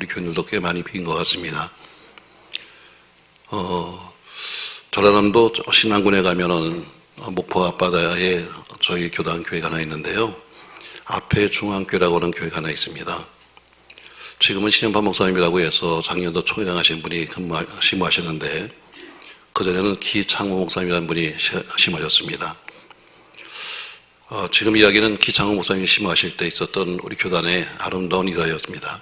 우리 교인들도 꽤 많이 빈 것 같습니다. 전라남도 신안군에 가면은 목포 앞바다에 저희 교단 교회가 하나 있는데요. 앞에 중앙교회라고 하는 교회가 하나 있습니다. 지금은 신현파 목사님이라고 해서 작년도 총회장 하신 분이 심호하셨는데 그전에는 기창호 목사님이라는 분이 심하셨습니다. 지금 이야기는 기창호 목사님이 심호하실 때 있었던 우리 교단의 아름다운 일화였습니다.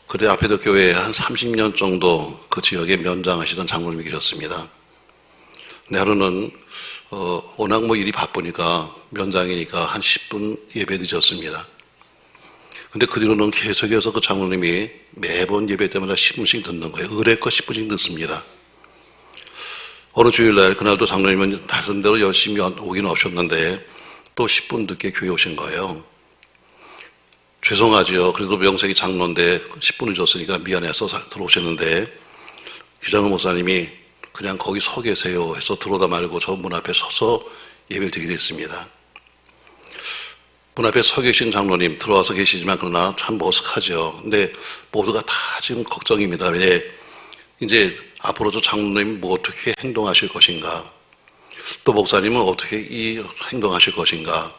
그때 앞에도 교회에 한 30년 정도 그 지역에 면장하시던 장로님이 계셨습니다. 근데 하루는 워낙 일이 바쁘니까 면장이니까 한 10분 예배 늦었습니다. 근데 그 뒤로는 계속해서 그 장로님이 매번 예배 때마다 10분씩 듣는 거예요. 의뢰껏 10분씩 듣습니다. 어느 주일날 그날도 장로님은 나름대로 열심히 오긴 오셨는데 또 10분 늦게 교회 오신 거예요. 죄송하지요. 그래도 명색이 장로인데 10분 늦었으니까 미안해서 들어오셨는데 기장로 목사님이 그냥 거기 서 계세요 해서 들어오다 말고 저 문 앞에 서서 예배를 드리게 됐습니다. 문 앞에 서 계신 장로님 들어와서 계시지만 그러나 참 머쓱하죠. 근데 모두가 다 지금 걱정입니다. 왜 이제 앞으로 저 장로님이 어떻게 행동하실 것인가, 또 목사님은 어떻게 행동하실 것인가,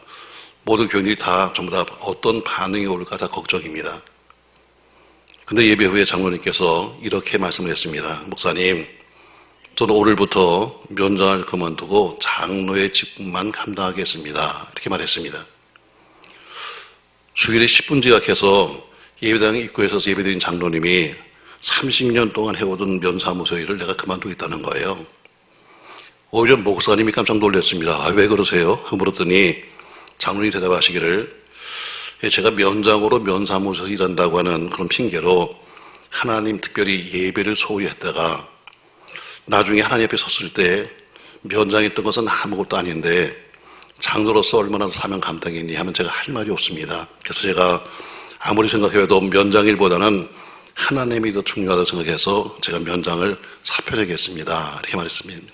모든 교인들이 다 전부 다 어떤 반응이 올까 다 걱정입니다. 근데 예배 후에 장로님께서 이렇게 말씀을 했습니다. 목사님, 저는 오늘부터 면장을 그만두고 장로의 직분만 감당하겠습니다. 이렇게 말했습니다. 주일에 10분 지각해서 예배당 입구에서 예배드린 장로님이 30년 동안 해오던 면사무소 일을 내가 그만두겠다는 거예요. 오히려 목사님이 깜짝 놀랐습니다. 왜 그러세요? 물었더니 장로님이 대답하시기를 제가 면장으로 면사무소 일한다고 하는 그런 핑계로 하나님 특별히 예배를 소홀히 했다가 나중에 하나님 앞에 섰을 때 면장했던 것은 아무것도 아닌데 장로로서 얼마나 사명 감당했니 하면 제가 할 말이 없습니다. 그래서 제가 아무리 생각해도 면장일보다는 하나님이 더 중요하다고 생각해서 제가 면장을 사표하겠습니다. 이렇게 말했습니다.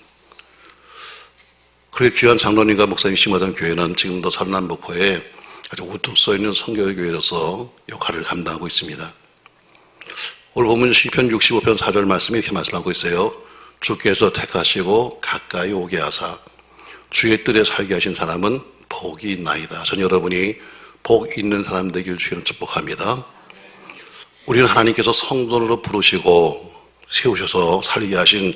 그렇게 귀한 장로님과 목사님이 심하던 교회는 지금도 전남 목포에 아주 우뚝 서 있는 성결교회로서 역할을 감당하고 있습니다. 오늘 보면 시편 65편 4절 말씀이 이렇게 말씀하고 있어요. 주께서 택하시고 가까이 오게 하사 주의 뜰에 살게 하신 사람은 복이 있나이다. 전 여러분이 복 있는 사람 되길 주님을 축복합니다. 우리는 하나님께서 성전으로 부르시고 세우셔서 살게 하신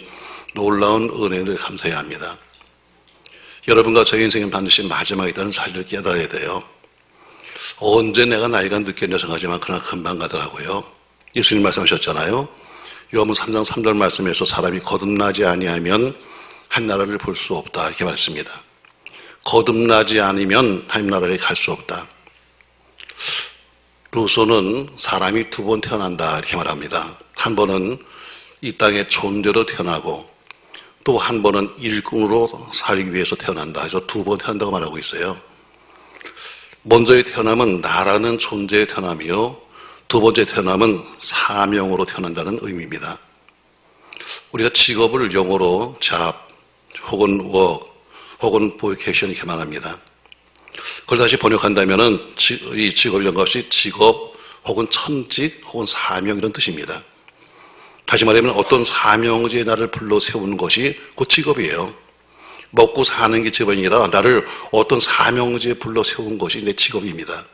놀라운 은혜를 감사해야 합니다. 여러분과 저의 인생은 반드시 마지막에 있다는 사실을 깨달아야 돼요. 언제 내가 나이가 늦겠냐 생각하지만 그러나 금방 가더라고요. 예수님 말씀하셨잖아요. 요한복음 3장 3절 말씀에서 사람이 거듭나지 아니하면 한 나라를 볼 수 없다 이렇게 말했습니다. 거듭나지 않으면 하나님 나라에 갈 수 없다. 루소는 사람이 두 번 태어난다 이렇게 말합니다. 한 번은 이 땅의 존재로 태어나고 또 한 번은 일꾼으로 살기 위해서 태어난다 해서 두 번 태어난다고 말하고 있어요. 먼저의 태어남은 나라는 존재의 태어남이요, 두 번째 태어남은 사명으로 태어난다는 의미입니다. 우리가 직업을 영어로 잡 혹은 work 혹은 vocation 이렇게 말합니다. 그걸 다시 번역한다면은 이 직업이라는 것이 직업 혹은 천직 혹은 사명 이런 뜻입니다. 다시 말하면 어떤 사명지에 나를 불러 세우는 것이 그 직업이에요. 먹고 사는 게 직업이 아니라 나를 어떤 사명지에 불러 세운 것이 내 직업입니다.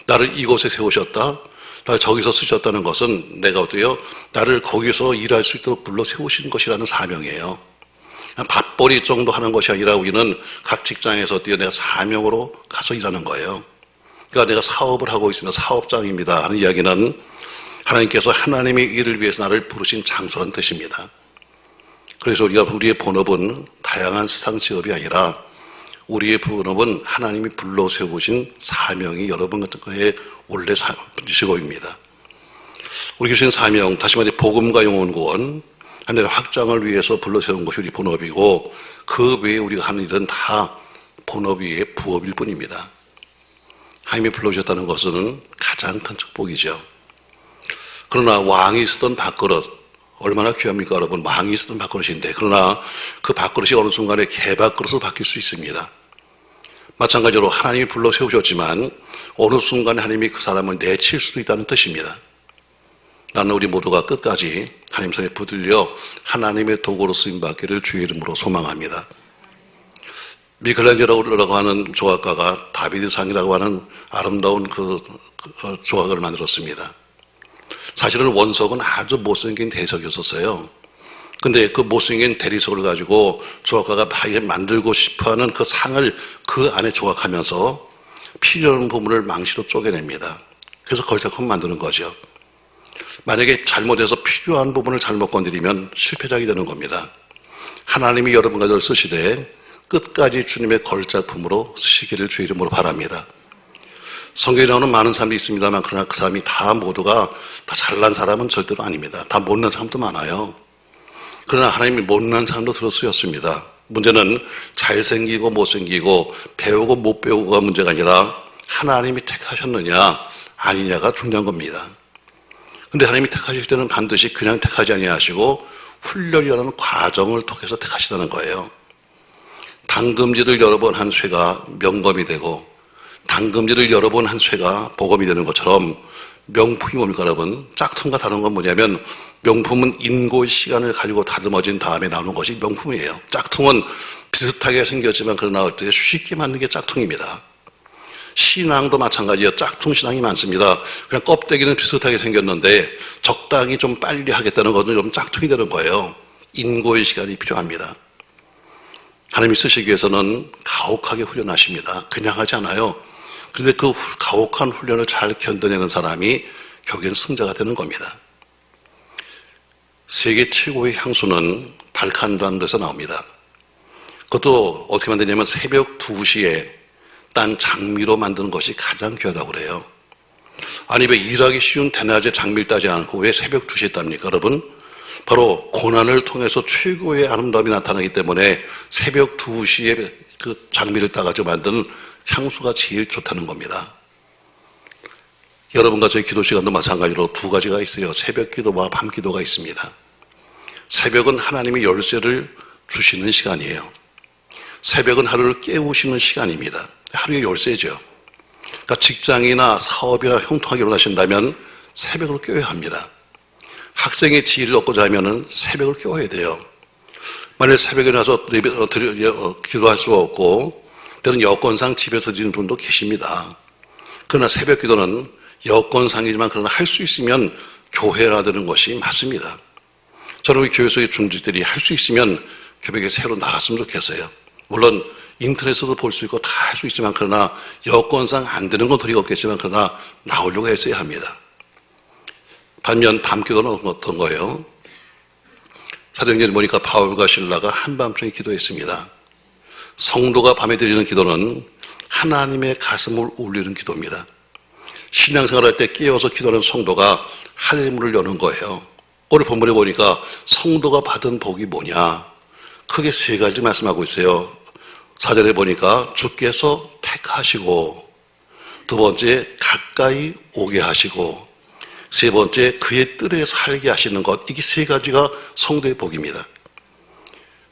나를 이곳에 세우셨다, 나를 저기서 쓰셨다는 것은 내가 어때요? 나를 거기서 일할 수 있도록 불러 세우신 것이라는 사명이에요. 밥벌이 정도 하는 것이 아니라 우리는 각 직장에서 내가 사명으로 가서 일하는 거예요. 그러니까 내가 사업을 하고 있습니다. 사업장입니다 하는 이야기는 하나님께서 하나님의 일을 위해서 나를 부르신 장소라는 뜻입니다. 그래서 우리의 본업은 다양한 세상 직업이 아니라 우리의 본업은 하나님이 불러 세우신 사명이 여러분 같은 거에 원래 직업입니다. 우리 교수님 사명, 다시 말해 복음과 영혼 구원, 하늘의 확장을 위해서 불러세운 것이 우리 본업이고 그 외에 우리가 하는 일은 다 본업 위에 부업일 뿐입니다. 하나님이 불러주셨다는 것은 가장 큰 축복이죠. 그러나 왕이 쓰던 밥그릇 얼마나 귀합니까 여러분? 왕이 쓰던 밥그릇인데 그러나 그 밥그릇이 어느 순간에 개밥그릇으로 바뀔 수 있습니다. 마찬가지로 하나님이 불러 세우셨지만 어느 순간에 하나님이 그 사람을 내칠 수도 있다는 뜻입니다. 나는 우리 모두가 끝까지 하나님 손에 붙들려 하나님의 도구로 쓰임받기를 주의 이름으로 소망합니다. 미켈란젤로라고 하는 조각가가 다비드상이라고 하는 아름다운 조각을 만들었습니다. 사실은 원석은 아주 못생긴 대리석이었어요. 근데 그 못생긴 대리석을 가지고 조각가가 만들고 싶어하는 그 상을 그 안에 조각하면서 필요한 부분을 망치로 쪼개냅니다. 그래서 걸작품 만드는 거죠. 만약에 잘못해서 필요한 부분을 잘못 건드리면 실패작이 되는 겁니다. 하나님이 여러분과 저를 쓰시되 끝까지 주님의 걸작품으로 쓰시기를 주의 이름으로 바랍니다. 성경에 나오는 많은 사람이 있습니다만 그러나 그 사람이 다 모두가 다 잘난 사람은 절대로 아닙니다. 다 못난 사람도 많아요. 그러나 하나님이 못난 사람도 들어 쓰였습니다. 문제는 잘생기고 못생기고 배우고 못 배우고가 문제가 아니라 하나님이 택하셨느냐 아니냐가 중요한 겁니다. 근데 하나님이 택하실 때는 반드시 그냥 택하지 아니하시고 훈련이라는 과정을 통해서 택하시다는 거예요. 당금질을 여러 번 한 쇠가 명검이 되고 당금질을 여러 번 한 쇠가 보검이 되는 것처럼 명품이 뭡니까 여러분? 짝퉁과 다른 건 뭐냐면 명품은 인고의 시간을 가지고 다듬어진 다음에 나오는 것이 명품이에요. 짝퉁은 비슷하게 생겼지만 그러나 어떻게 쉽게 만든 게 짝퉁입니다. 신앙도 마찬가지예요. 짝퉁 신앙이 많습니다. 그냥 껍데기는 비슷하게 생겼는데 적당히 좀 빨리 하겠다는 것은 좀 짝퉁이 되는 거예요. 인고의 시간이 필요합니다. 하나님이 쓰시기 위해서는 가혹하게 훈련하십니다. 그냥 하지 않아요. 그런데 그 가혹한 훈련을 잘 견뎌내는 사람이 결국엔 승자가 되는 겁니다. 세계 최고의 향수는 발칸반도에서 나옵니다. 그것도 어떻게 만드냐면 새벽 2시에 딴 장미로 만드는 것이 가장 귀하다고 그래요. 아니 왜 일하기 쉬운 대낮에 장미를 따지 않고 왜 새벽 2시에 땁니까 여러분? 바로 고난을 통해서 최고의 아름다움이 나타나기 때문에 새벽 2시에 그 장미를 따가지고 만드는 향수가 제일 좋다는 겁니다. 여러분과 저희 기도 시간도 마찬가지로 두 가지가 있어요. 새벽 기도와 밤 기도가 있습니다. 새벽은 하나님의 열쇠를 주시는 시간이에요. 새벽은 하루를 깨우시는 시간입니다. 하루의 열쇠죠. 그러니까 직장이나 사업이나 형통하게 일어나신다면 새벽으로 깨워야 합니다. 학생의 지혜를 얻고자 하면은 새벽을 깨워야 돼요. 만약 새벽에 나서 기도할 수가 없고 때는 여건상 집에서 드리는 분도 계십니다. 그러나 새벽 기도는 여건상이지만 그러나 할 수 있으면 교회나 드는 것이 맞습니다. 저는 우리 교회 속의 중직들이 할 수 있으면 교회에 새로 나갔으면 좋겠어요. 물론 인터넷에서도 볼 수 있고 다 할 수 있지만 그러나 여건상 안 되는 건 도리가 없겠지만 그러나 나오려고 했어야 합니다. 반면 밤기도는 어떤 거예요? 사도행전에 보니까 바울과 실라가 한밤중에 기도했습니다. 성도가 밤에 드리는 기도는 하나님의 가슴을 울리는 기도입니다. 신앙생활할 때 깨어서 기도하는 성도가 하늘의 문을 여는 거예요. 오늘 본문에 보니까 성도가 받은 복이 뭐냐? 크게 세 가지 말씀하고 있어요. 4절에 보니까 주께서 택하시고, 두 번째 가까이 오게 하시고, 세 번째 그의 뜰에 살게 하시는 것. 이게 세 가지가 성도의 복입니다.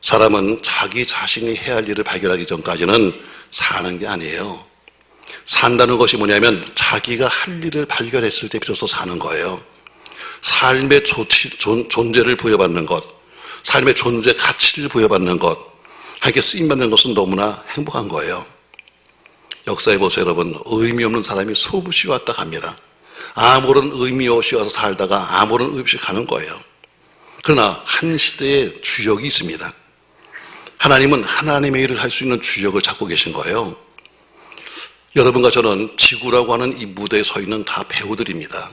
사람은 자기 자신이 해야 할 일을 발견하기 전까지는 사는 게 아니에요. 산다는 것이 뭐냐면 자기가 할 일을 발견했을 때 비로소 사는 거예요. 삶의 존재를 부여받는 것, 삶의 존재 가치를 부여받는 것, 하나님께 쓰임받는 것은 너무나 행복한 거예요. 역사에 보세요 여러분. 의미 없는 사람이 수없이 왔다 갑니다. 아무런 의미 없이 와서 살다가 아무런 의미 없이 가는 거예요. 그러나 한 시대에 주역이 있습니다. 하나님은 하나님의 일을 할 수 있는 주역을 찾고 계신 거예요. 여러분과 저는 지구라고 하는 이 무대에 서 있는 다 배우들입니다.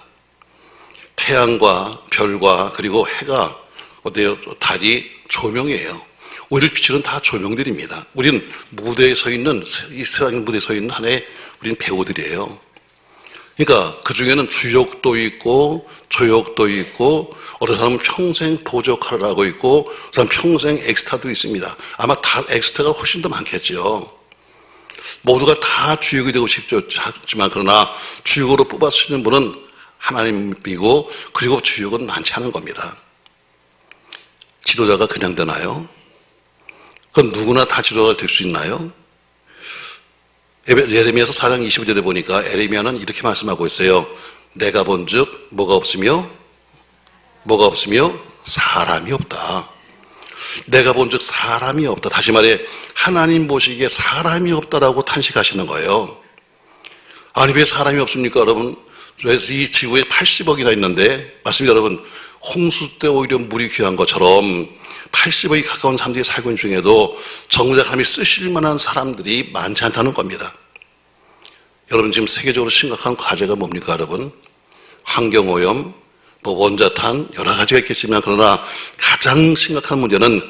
태양과 별과 그리고 해가 어때요? 달이 조명이에요. 우리를 비추는 다 조명들입니다. 우리는 무대에 서 있는, 이 세상 무대에 서 있는 하나의 우리는 배우들이에요. 그러니까 그 중에는 주역도 있고 조역도 있고 어떤 사람은 평생 보조 역할을 하고 있고 어떤 사람은 평생 엑스트라도 있습니다. 아마 다 엑스트라가 훨씬 더 많겠죠. 모두가 다 주역이 되고 싶지만 그러나 주역으로 뽑아쓰는 분은 하나님이고 그리고 주역은 많지 않은 겁니다. 지도자가 그냥 되나요? 그건 누구나 다 지도자가 될 수 있나요? 예레미야서 4장 25절에 보니까 에레미야는 이렇게 말씀하고 있어요. 내가 본즉 뭐가 없으며 뭐가 없으며 사람이 없다. 내가 본즉 사람이 없다. 다시 말해 하나님 보시기에 사람이 없다라고 탄식하시는 거예요. 아니 왜 사람이 없습니까 여러분? 왜 이 지구에 80억이나 있는데 맞습니다 여러분. 홍수 때 오히려 물이 귀한 것처럼 80억이 가까운 사람들이 살고 있는 중에도 정작 하나님이 쓰실 만한 사람들이 많지 않다는 겁니다. 여러분 지금 세계적으로 심각한 과제가 뭡니까 여러분? 환경오염, 원자탄 여러 가지가 있겠지만 그러나 가장 심각한 문제는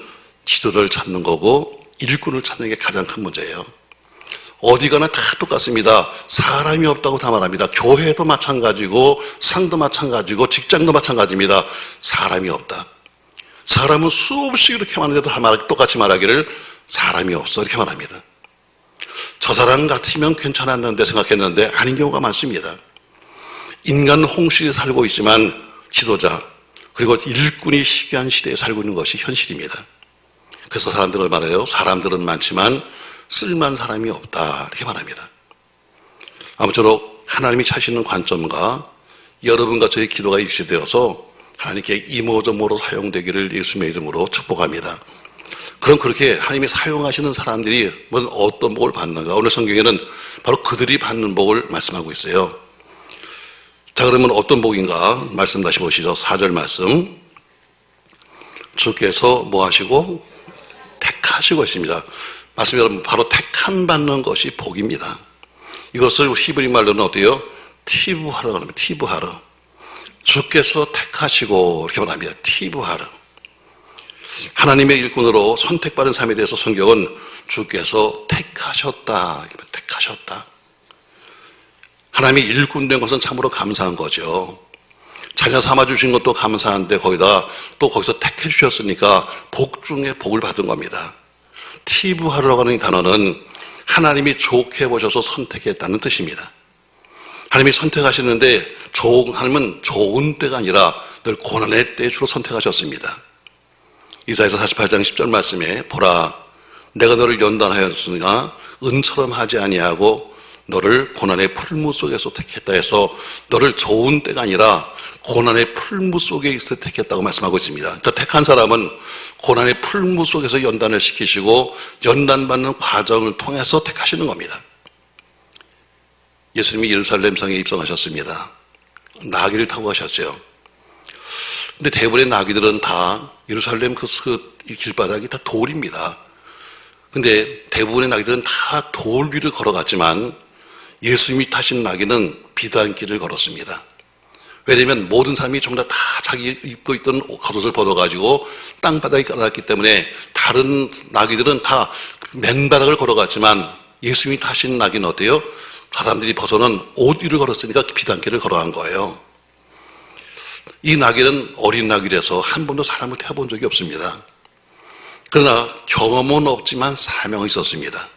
지도를 찾는 거고 일꾼을 찾는 게 가장 큰 문제예요. 어디 가나 다 똑같습니다. 사람이 없다고 다 말합니다. 교회도 마찬가지고 상도 마찬가지고 직장도 마찬가지입니다. 사람이 없다. 사람은 수없이 이렇게 많은데도 다 똑같이 말하기를 사람이 없어 이렇게 말합니다. 저 사람 같으면 괜찮았는데 생각했는데 아닌 경우가 많습니다. 인간 홍수에 살고 있지만 지도자 그리고 일꾼이 희귀한 시대에 살고 있는 것이 현실입니다. 그래서 사람들은 말해요. 사람들은 많지만 쓸만한 사람이 없다 이렇게 말합니다. 아무쪼록 하나님이 찾으시는 관점과 여러분과 저의 기도가 일치되어서 하나님께 이모저모로 사용되기를 예수님의 이름으로 축복합니다. 그럼 그렇게 하나님이 사용하시는 사람들이 어떤 복을 받는가? 오늘 성경에는 바로 그들이 받는 복을 말씀하고 있어요. 자 그러면 어떤 복인가? 말씀 다시 보시죠. 4절 말씀. 주께서 뭐 하시고? 택하시고 있습니다. 맞습니다 여러분. 바로 택함 받는 것이 복입니다. 이것을 히브리 말로는 어때요? 티브하르라고 합니다. 티브하르. 주께서 택하시고 이렇게 말합니다. 티브하르. 하나님의 일꾼으로 선택받은 삶에 대해서 성경은 주께서 택하셨다. 택하셨다. 하나님이 일꾼된 것은 참으로 감사한 거죠. 자녀 삼아주신 것도 감사한데 거기서 택해 주셨으니까 복 중에 복을 받은 겁니다. 티브하르라고 하는 단어는 하나님이 좋게 보셔서 선택했다는 뜻입니다. 하나님이 선택하시는데 하나님은 좋은 때가 아니라 늘 고난의 때에 주로 선택하셨습니다. 이사야서 48장 10절 말씀에 보라 내가 너를 연단하였으나 은처럼 하지 아니하고 너를 고난의 풀무 속에서 택했다 해서 너를 좋은 때가 아니라 고난의 풀무 속에 있어 택했다고 말씀하고 있습니다. 그러니까 택한 사람은 고난의 풀무 속에서 연단을 시키시고 연단받는 과정을 통해서 택하시는 겁니다. 예수님이 예루살렘 성에 입성하셨습니다. 나귀를 타고 가셨죠. 근데 대부분의 나귀들은 다 예루살렘 그 길바닥이 다 돌입니다. 근데 대부분의 나귀들은 다 돌 위를 걸어갔지만 예수님이 타신 나귀는 비단길을 걸었습니다. 왜냐하면 모든 사람이 전부 다 자기 입고 있던 겉옷을 벗어가지고 땅바닥에 깔아놨기 때문에 다른 나귀들은 다 맨바닥을 걸어갔지만 예수님이 타신 나귀는 어때요? 사람들이 벗어놓은 옷 위를 걸었으니까 비단길을 걸어간 거예요. 이 나귀는 어린 나귀라서 한 번도 사람을 태워본 적이 없습니다. 그러나 경험은 없지만 사명이 있었습니다.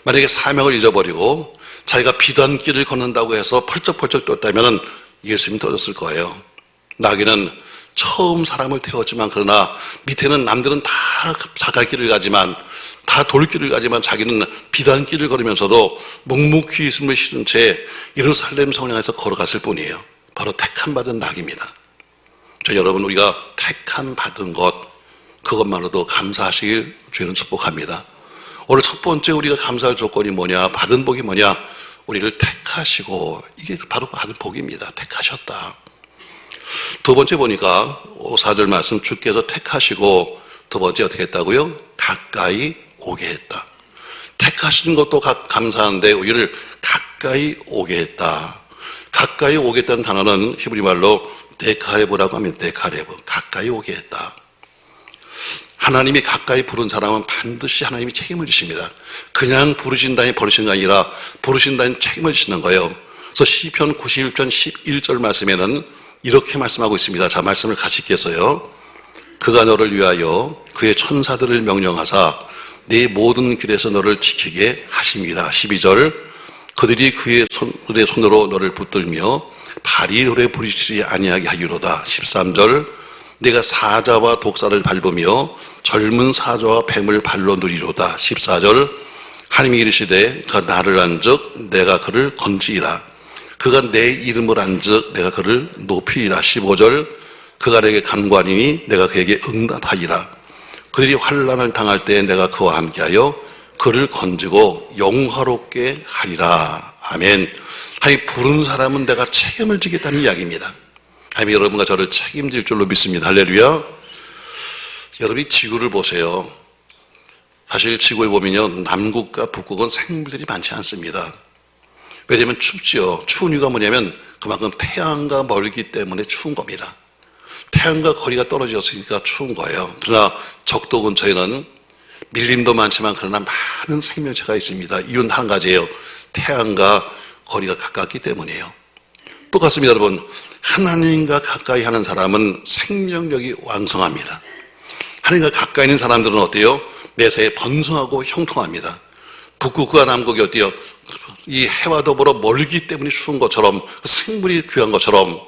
만약에 사명을 잊어버리고 자기가 비단길을 걷는다고 해서 펄쩍펄쩍 뛰었다면 예수님이 떨어졌을 거예요. 나귀는 처음 사람을 태웠지만 그러나 밑에는 남들은 다 자갈길을 가지만 다 돌길을 가지만 자기는 비단길을 걸으면서도 묵묵히 있음을 실은 채 예루살렘 성을 향해서 걸어갔을 뿐이에요. 바로 택함 받은 나귀입니다. 여러분 우리가 택함 받은 것 그것만으로도 감사하시길 주님은 축복합니다. 오늘 첫 번째 우리가 감사할 조건이 뭐냐? 받은 복이 뭐냐? 우리를 택하시고 이게 바로 받은 복입니다. 택하셨다. 두 번째 보니까 4절 말씀 주께서 택하시고 두 번째 어떻게 했다고요? 가까이 오게 했다. 택하신 것도 감사한데 우리를 가까이 오게 했다. 가까이 오겠다는 단어는 히브리 말로 데카레브라고 하면 데카레브, 가까이 오게 했다. 하나님이 가까이 부른 사람은 반드시 하나님이 책임을 지십니다. 그냥 부르신다니 버리시는 게 아니라 부르신다니 책임을 지시는 거예요. 그래서 시편 91편 11절 말씀에는 이렇게 말씀하고 있습니다. 자, 말씀을 같이 읽겠어요. 그가 너를 위하여 그의 천사들을 명령하사 네 모든 길에서 너를 지키게 하십니다. 12절 그들이 그의 손으로 너를 붙들며 발이 돌에 부딪히지 아니하게 하기로다. 13절 내가 사자와 독사를 밟으며 젊은 사자와 뱀을 발로 누리로다. 14절 하나님이 이르시되 그가 나를 안즉 내가 그를 건지리라. 그가 내 이름을 안즉 내가 그를 높이리라. 15절 그가 내게 간구하니 내가 그에게 응답하리라. 그들이 환난을 당할 때에 내가 그와 함께하여 그를 건지고 영화롭게 하리라. 아멘. 하나님 부른 사람은 내가 책임을 지겠다는 이야기입니다. 하나님 여러분과 저를 책임질 줄로 믿습니다. 할렐루야. 여러분이 지구를 보세요. 사실 지구에 보면요, 남극과 북극은 생물들이 많지 않습니다. 왜냐하면 춥죠. 추운 이유가 뭐냐면 그만큼 태양과 멀기 때문에 추운 겁니다. 태양과 거리가 떨어졌으니까 추운 거예요. 그러나 적도 근처에는 밀림도 많지만 그러나 많은 생명체가 있습니다. 이유는 한 가지예요. 태양과 거리가 가깝기 때문이에요. 똑같습니다, 여러분. 하나님과 가까이 하는 사람은 생명력이 왕성합니다. 하나님과 가까이 있는 사람들은 어때요? 내세에 번성하고 형통합니다. 북극과 남극이 어때요? 이 해와 더불어 멀기 때문에 추운 것처럼, 생물이 귀한 것처럼,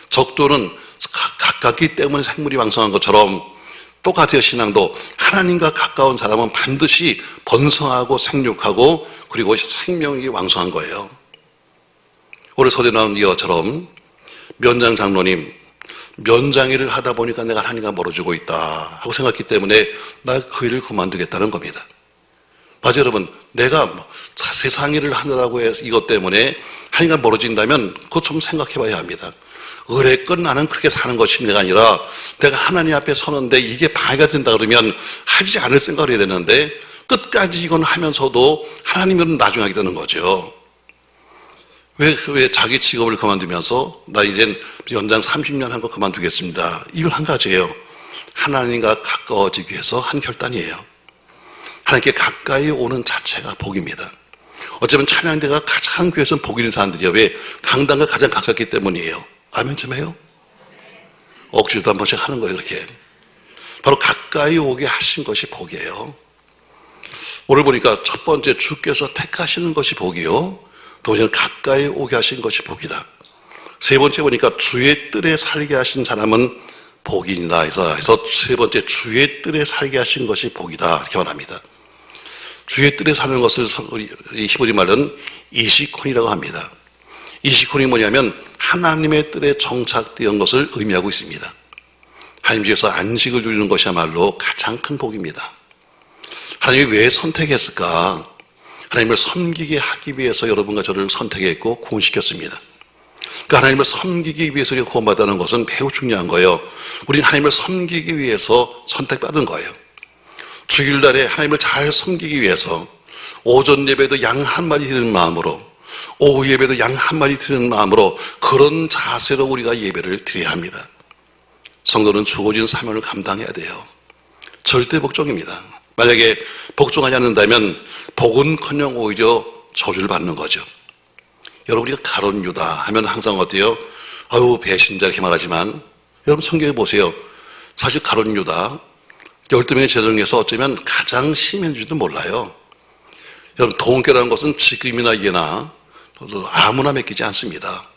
적도는 가깝기 때문에 생물이 왕성한 것처럼 똑같아요. 신앙도 하나님과 가까운 사람은 반드시 번성하고 생육하고 그리고 생명이 왕성한 거예요. 오늘 서두에 나온 이어처럼 면장 장로님, 면장일을 하다 보니까 내가 하나님과 멀어지고 있다 하고 생각했기 때문에 나 그 일을 그만두겠다는 겁니다. 맞아요, 여러분. 내가 세상 일을 하느라고 해서 이것 때문에 하나님과 멀어진다면 그것 좀 생각해 봐야 합니다. 의뢰껏 나는 그렇게 사는 것이 문제가 아니라 내가 하나님 앞에 서는데 이게 방해가 된다 그러면 하지 않을 생각을 해야 되는데 끝까지 이건 하면서도 하나님은 나중에 하게 되는 거죠. 왜 자기 직업을 그만두면서 나 이젠 연장 30년 한 거 그만두겠습니다. 이건 한 가지예요. 하나님과 가까워지기 위해서 한 결단이에요. 하나님께 가까이 오는 자체가 복입니다. 어쩌면 찬양대가 가장 교회에서는 복 있는 사람들이요. 왜? 강단과 가장 가깝기 때문이에요. 아멘 좀 해요? 억지로도 한 번씩 하는 거예요. 이렇게 바로 가까이 오게 하신 것이 복이에요. 오늘 보니까 첫 번째 주께서 택하시는 것이 복이요, 두 번째는 가까이 오게 하신 것이 복이다. 세 번째 보니까 주의 뜰에 살게 하신 사람은 복이다 해서 세 번째 주의 뜰에 살게 하신 것이 복이다 이렇게 말합니다. 주의 뜰에 사는 것을 히브리 말은 이시콘이라고 합니다. 이시콘이 뭐냐면 하나님의 뜰에 정착되어 것을 의미하고 있습니다. 하나님 집에서 안식을 누리는 것이야말로 가장 큰 복입니다. 하나님이 왜 선택했을까? 하나님을 섬기게 하기 위해서 여러분과 저를 선택했고 구원시켰습니다. 그러니까 하나님을 섬기기 위해서 우리가 구원받는 것은 매우 중요한 거예요. 우리는 하나님을 섬기기 위해서 선택받은 거예요. 주일날에 하나님을 잘 섬기기 위해서 오전 예배도 양 한 마리 드리는 마음으로, 오후 예배도 양 한 마리 드리는 마음으로 그런 자세로 우리가 예배를 드려야 합니다. 성도는 주어진 사명을 감당해야 돼요. 절대 복종입니다. 만약에 복종하지 않는다면 복은커녕 오히려 저주를 받는 거죠. 여러분, 우리가 가룟 유다 하면 항상 어때요? 아유 배신자 이렇게 말하지만 여러분 성경에 보세요. 사실 가룟 유다 12명의 제자 중에서 어쩌면 가장 심했는지도 몰라요. 여러분, 동교라는 것은 지금이나 예나 아무나 맡기지 않습니다.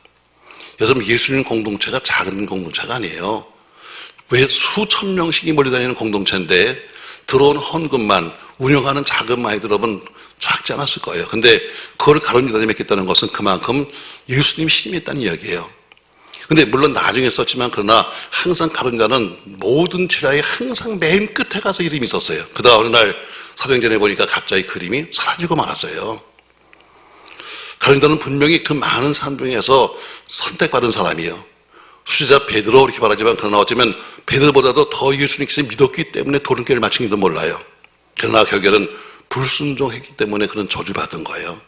여러분, 예수님 공동체가 작은 공동체가 아니에요. 왜 수천 명씩이 몰려다니는 공동체인데 들어온 헌금만 운영하는 자금만 여러분 작지 않았을 거예요. 근데 그걸 가룟 유다에 맡겼다는 것은 그만큼 예수님이 심했다는 이야기예요. 근데 물론 나중에 썼지만 그러나 항상 가룟 유다는 모든 제자의 항상 맨 끝에 가서 이름이 있었어요. 그러다 어느 날 사도행전에 보니까 갑자기 그림이 사라지고 말았어요. 가룟 유다는 분명히 그 많은 사람 중에서 선택받은 사람이에요. 수제자 베드로 이렇게 말하지만 그러나 어쩌면 베드로보다도 더 예수님께서 믿었기 때문에 도른길을 마친지도 몰라요. 그러나 결국에는 불순종했기 때문에 그런 저주를 받은 거예요.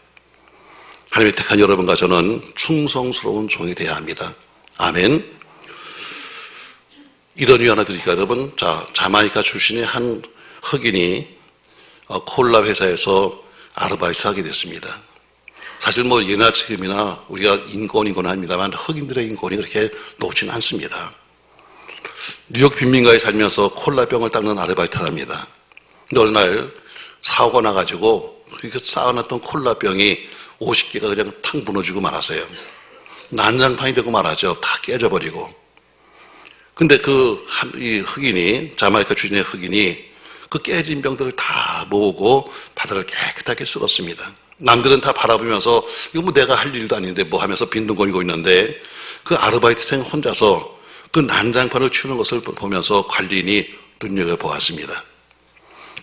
하나님의 택한 여러분과 저는 충성스러운 종이 되어야 합니다. 아멘. 이런 유 하나 드릴까요, 여러분? 자, 자마이카 출신의 한 흑인이 콜라 회사에서 아르바이트 하게 됐습니다. 사실 뭐 예나 지금이나 우리가 인권이곤 합니다만 흑인들의 인권이 그렇게 높지는 않습니다. 뉴욕 빈민가에 살면서 콜라병을 닦는 아르바이트를 합니다. 근데 어느 날 사고가 나가지고 그 쌓아놨던 콜라병이 50개가 그냥 탁 무너지고 말았어요. 난장판이 되고 말하죠. 다 깨져버리고. 근데 이 흑인이, 자마이카 출신의 흑인이 그 깨진 병들을 다 모으고 바닥을 깨끗하게 쓸었습니다. 남들은 다 바라보면서 이거 뭐 내가 할 일도 아닌데 뭐 하면서 빈둥거리고 있는데 그 아르바이트생 혼자서 그 난장판을 치우는 것을 보면서 관리인이 눈여겨보았습니다.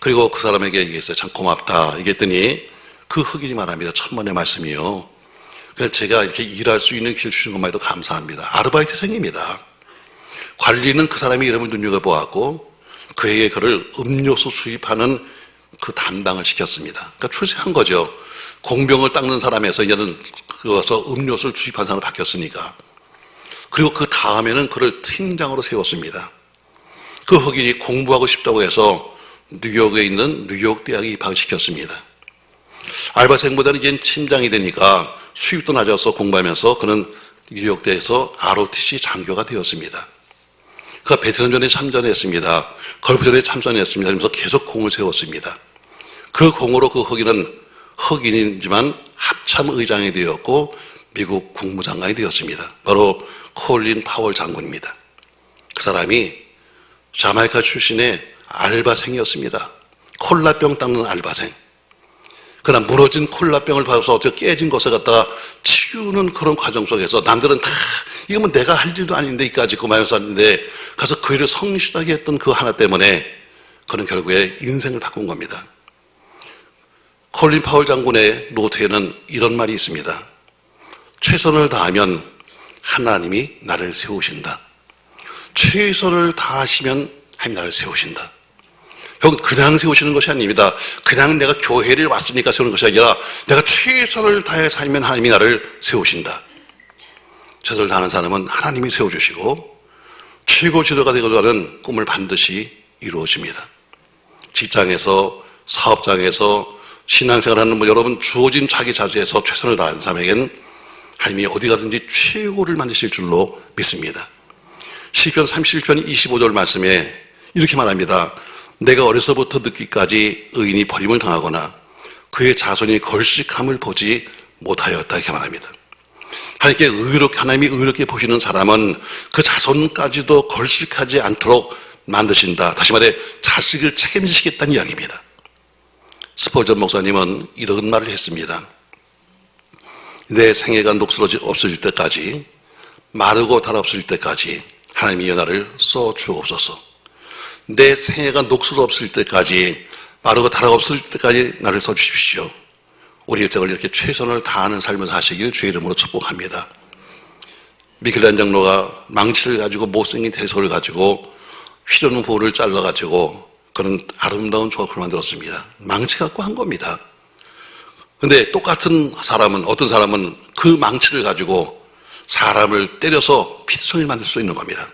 그리고 그 사람에게 얘기했어요. 참 고맙다 얘기했더니 그 흑인이 말합니다. 천만의 말씀이요. 그래서 제가 이렇게 일할 수 있는 길 주신 것만 해도 감사합니다. 아르바이트생입니다. 관리는 그 사람의 이름을 눈여겨보았고 그에게 그를 음료수 수입하는 그 담당을 시켰습니다. 그러니까 출세한 거죠. 공병을 닦는 사람에서 이제는 그어서 음료수를 주입한 사람으로 바뀌었으니까. 그리고 그 다음에는 그를 팀장으로 세웠습니다. 그 흑인이 공부하고 싶다고 해서 뉴욕에 있는 뉴욕 대학에 입학을 시켰습니다. 알바생보다는 이제 팀장이 되니까 수입도 낮아서 공부하면서 그는 뉴욕대에서 ROTC 장교가 되었습니다. 그가 베트남전에 참전했습니다. 걸프전에 참전했습니다. 그러면서 계속 공을 세웠습니다. 그 공으로 그 흑인은 흑인이지만 합참의장이 되었고 미국 국무장관이 되었습니다. 바로 콜린 파월 장군입니다. 그 사람이 자메이카 출신의 알바생이었습니다. 콜라병 닦는 알바생. 그러나 무너진 콜라병을 받아서 어떻게 깨진 것을 갖다가 치우는 그런 과정 속에서 남들은 다 이거 뭐 내가 할 일도 아닌데 이까지 그만해서 왔는데 가서 그 일을 성실하게 했던 그 하나 때문에 그는 결국에 인생을 바꾼 겁니다. 콜린 파월 장군의 노트에는 이런 말이 있습니다. 최선을 다하면 하나님이 나를 세우신다. 최선을 다하시면 하나님이 나를 세우신다. 형 그냥 세우시는 것이 아닙니다. 그냥 내가 교회를 왔으니까 세우는 것이 아니라 내가 최선을 다해 살면 하나님이 나를 세우신다. 최선을 다하는 사람은 하나님이 세워주시고 최고 지도가 되고자 꿈을 반드시 이루어집니다. 직장에서 사업장에서 신앙생활하는 여러분 주어진 자기 자주에서 최선을 다하는 사람에게는 하나님이 어디 가든지 최고를 만드실 줄로 믿습니다. 시편 31편 25절 말씀에 이렇게 말합니다. 내가 어려서부터 늙기까지 의인이 버림을 당하거나 그의 자손이 걸식함을 보지 못하였다 이렇게 말합니다. 하나님이 의롭게 보시는 사람은 그 자손까지도 걸식하지 않도록 만드신다. 다시 말해 자식을 책임지시겠다는 이야기입니다. 스펄전 목사님은 이런 말을 했습니다. 내 생애가 녹슬어질 없어질 때까지 마르고 달아없어질 때까지 하나님이 나를 써주옵소서. 내 생애가 녹슬어 없을 때까지 마르고 달아 없을 때까지 나를 써주십시오. 우리 일정을 이렇게 최선을 다하는 삶을 사시길 주의 이름으로 축복합니다. 미켈란젤로가 망치를 가지고 못생긴 대소를 가지고 휘려는 볼을 잘라가지고 그런 아름다운 조각을 만들었습니다. 망치 갖고 한 겁니다. 근데 똑같은 사람은 어떤 사람은 그 망치를 가지고 사람을 때려서 피투성이를 만들 수 있는 겁니다.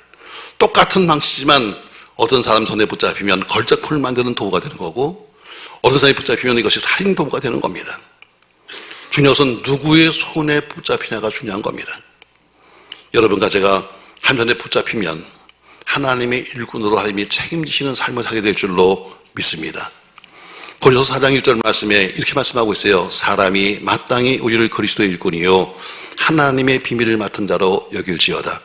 똑같은 망치지만 어떤 사람 손에 붙잡히면 걸작품을 만드는 도구가 되는 거고 어떤 사람이 붙잡히면 이것이 살인 도구가 되는 겁니다. 중요한 것은 누구의 손에 붙잡히냐가 중요한 겁니다. 여러분과 제가 한 손에 붙잡히면 하나님의 일꾼으로 하나님이 책임지시는 삶을 살게 될 줄로 믿습니다. 고린도서 4장 1절 말씀에 이렇게 말씀하고 있어요. 사람이 마땅히 우리를 그리스도의 일꾼이요 하나님의 비밀을 맡은 자로 여길지어다.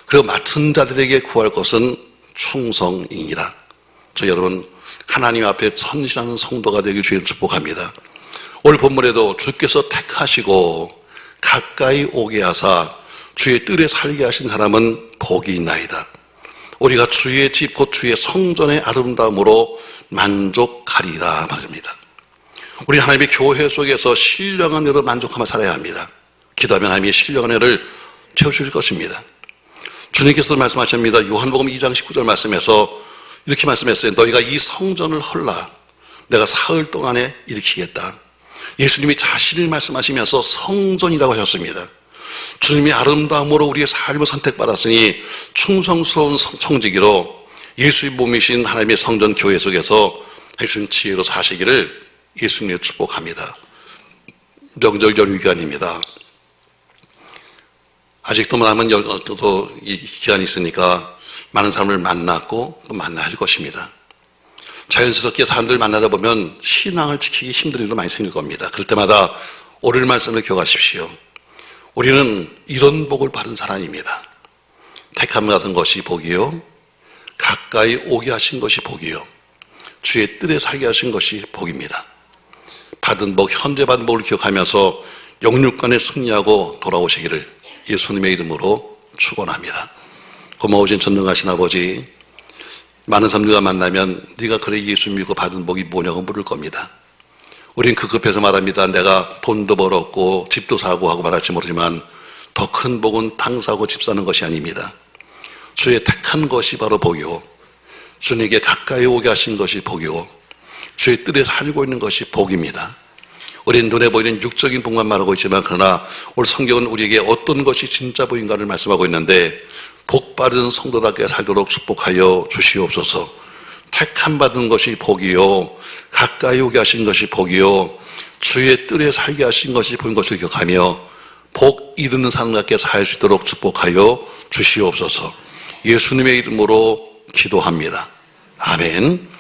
그리고 맡은 자들에게 구할 것은 충성이니라. 저 여러분 하나님 앞에 헌신하는 성도가 되길 주님 축복합니다. 오늘 본문에도 주께서 택하시고 가까이 오게 하사 주의 뜰에 살게 하신 사람은 복이 있나이다. 우리가 주의 집 곧 주의 성전의 아름다움으로 만족하리라 말입니다. 우리 하나님의 교회 속에서 신령한 애로 만족하며 살아야 합니다. 기도하면 하나님의 신령한 애를 채워주실 것입니다. 주님께서 말씀하십니다. 요한복음 2장 19절 말씀에서 이렇게 말씀했어요. 너희가 이 성전을 헐라 내가 사흘 동안에 일으키겠다. 예수님이 자신을 말씀하시면서 성전이라고 하셨습니다. 주님의 아름다움으로 우리의 삶을 선택받았으니 충성스러운 청지기로 예수의 몸이신 하나님의 성전 교회 속에서 예수님 지혜로 사시기를 예수님의 축복합니다. 명절 연휴 기간입니다. 아직도 남은 또 이 기간이 있으니까 많은 사람을 만났고 또 만나야 할 것입니다. 자연스럽게 사람들 만나다 보면 신앙을 지키기 힘든 일도 많이 생길 겁니다. 그럴 때마다 오늘 말씀을 기억하십시오. 우리는 이런 복을 받은 사람입니다. 택함을 받은 것이 복이요 가까이 오게 하신 것이 복이요 주의 뜰에 살게 하신 것이 복입니다. 받은 복, 현재 받은 복을 기억하면서 영육간에 승리하고 돌아오시기를 예수님의 이름으로 축원합니다. 고마우신 전능하신 아버지, 많은 사람들과 만나면 네가 그래 예수 믿고 받은 복이 뭐냐고 물을 겁니다. 우린 급해서 말합니다. 내가 돈도 벌었고 집도 사고 하고 말할지 모르지만 더 큰 복은 당 사고 집 사는 것이 아닙니다. 주의 택한 것이 바로 복이요, 주님에게 가까이 오게 하신 것이 복이요, 주의 뜻에 살고 있는 것이 복입니다. 우린 눈에 보이는 육적인 복만 말하고 있지만, 그러나 오늘 성경은 우리에게 어떤 것이 진짜 복인가를 말씀하고 있는데, 복 받은 성도답게 살도록 축복하여 주시옵소서. 택함 받은 것이 복이요, 가까이 오게 하신 것이 복이요, 주의 뜰에 살게 하신 것이 복인 것을 기억하며 복 이루는 사람답게 살 수 있도록 축복하여 주시옵소서. 예수님의 이름으로 기도합니다. 아멘.